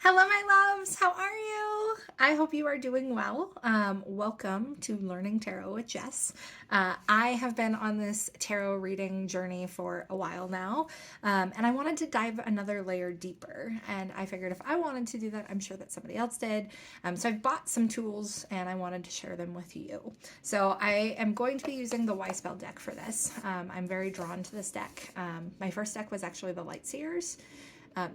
Hello, my loves. How are you? I hope you are doing well. Welcome to Learning Tarot with Jess. I have been on this tarot reading journey for a while now, and I wanted to dive another layer deeper. And I figured if I wanted to do that, I'm sure that somebody else did. So I've bought some tools, and I wanted to share them with you. So I am going to be using the Wyspell deck for this. I'm very drawn to this deck. My first deck was actually the Lightseers.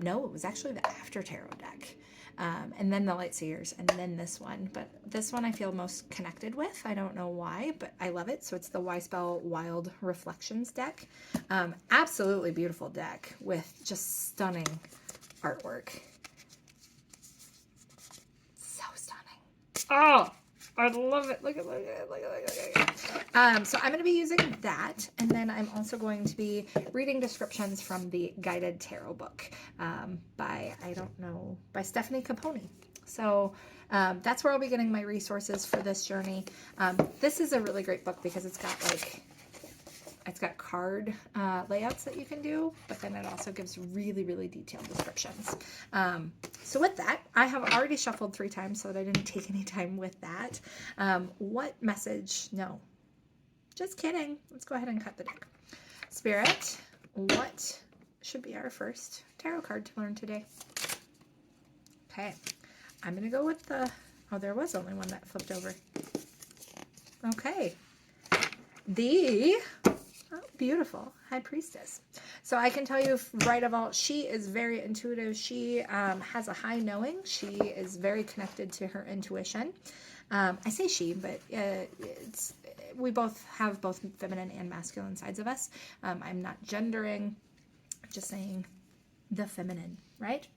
No, it was actually the After Tarot deck. And then the Lightseers, and then this one. But this one I feel most connected with. I don't know why, but I love it. So it's the Wyspell Wild Reflections deck. Absolutely beautiful deck with just stunning artwork. So stunning. Oh, I love it. Look at it. So I'm going to be using that, and then I'm also going to be reading descriptions from the guided tarot book by Stefanie Caponi. So that's where I'll be getting my resources for this journey. This is a really great book because it's got card layouts that you can do, but then it also gives really, really detailed descriptions. So with that, I have already shuffled 3 times so that I didn't take any time with that. What message? No. Just kidding. Let's go ahead and cut the deck. Spirit, what should be our first tarot card to learn today? Okay. I'm going to go with the... Oh, there was only one that flipped over. Okay. The... Oh, beautiful. High Priestess. So I can tell you right of all, she is very intuitive. She has a high knowing. She is very connected to her intuition. I say she, but we both have both feminine and masculine sides of us. I'm not gendering, just saying the feminine, right?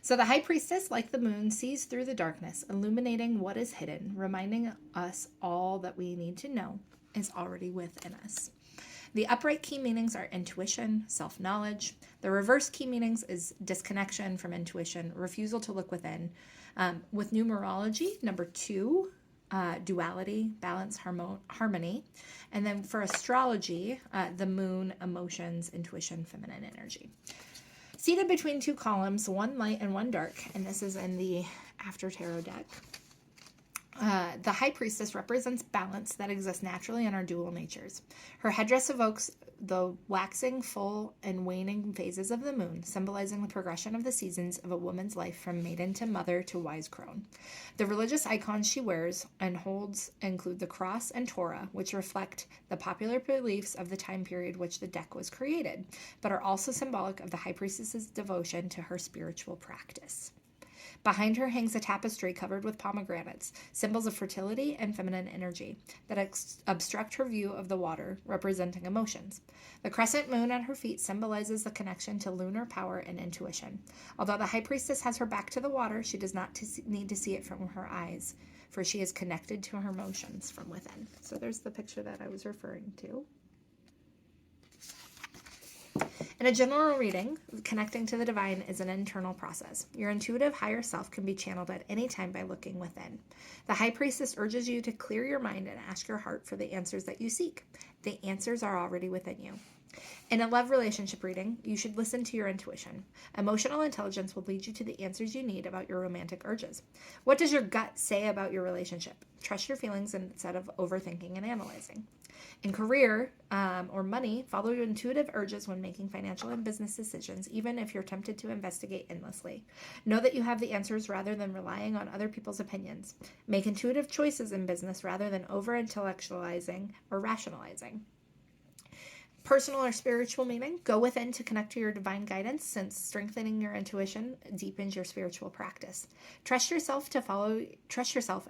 So the High Priestess, like the moon, sees through the darkness, illuminating what is hidden, reminding us all that we need to know is already within us. The upright key meanings are intuition, self-knowledge. The reverse key meanings is disconnection from intuition, refusal to look within. With numerology, number 2, duality, balance, harmony. And then for astrology, the moon, emotions, intuition, feminine energy. Seated between 2 columns, one light and one dark, and this is in the After Tarot deck. The High Priestess represents balance that exists naturally in our dual natures. Her headdress evokes the waxing, full, and waning phases of the moon, symbolizing the progression of the seasons of a woman's life from maiden to mother to wise crone. The religious icons she wears and holds include the cross and Torah, which reflect the popular beliefs of the time period which the deck was created, but are also symbolic of the High Priestess's devotion to her spiritual practice. Behind her hangs a tapestry covered with pomegranates, symbols of fertility and feminine energy, that obstruct her view of the water, representing emotions. The crescent moon at her feet symbolizes the connection to lunar power and intuition. Although the High Priestess has her back to the water, she does not need to see it from her eyes, for she is connected to her emotions from within. So there's the picture that I was referring to. In a general reading, connecting to the divine is an internal process. Your intuitive higher self can be channeled at any time by looking within. The High Priestess urges you to clear your mind and ask your heart for the answers that you seek. The answers are already within you. In a love relationship reading, you should listen to your intuition. Emotional intelligence will lead you to the answers you need about your romantic urges. What does your gut say about your relationship? Trust your feelings instead of overthinking and analyzing. In career or money, follow your intuitive urges when making financial and business decisions, even if you're tempted to investigate endlessly. Know that you have the answers rather than relying on other people's opinions. Make intuitive choices in business rather than over-intellectualizing or rationalizing. Personal or spiritual meaning, go within to connect to your divine guidance, since strengthening your intuition deepens your spiritual practice. Trust yourself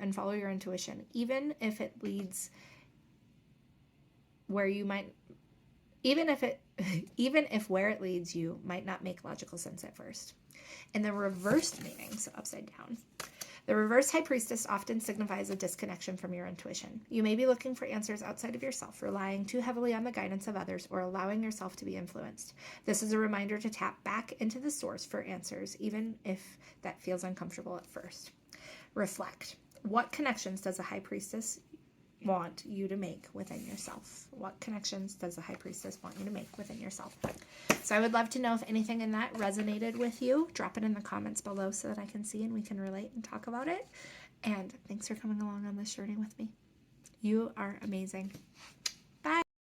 and follow your intuition, even if where it leads you might not make logical sense at first. In the reversed meaning, so upside down, the reverse High Priestess often signifies a disconnection from your intuition. You may be looking for answers outside of yourself, relying too heavily on the guidance of others, or allowing yourself to be influenced. This is a reminder to tap back into the source for answers, even if that feels uncomfortable at first. Reflect. What connections does a High Priestess want you to make within yourself? What connections does the High Priestess want you to make within yourself? So I would love to know if anything in that resonated with you. Drop it in the comments below so that I can see and we can relate and talk about it. And thanks for coming along on this journey with me. You are amazing.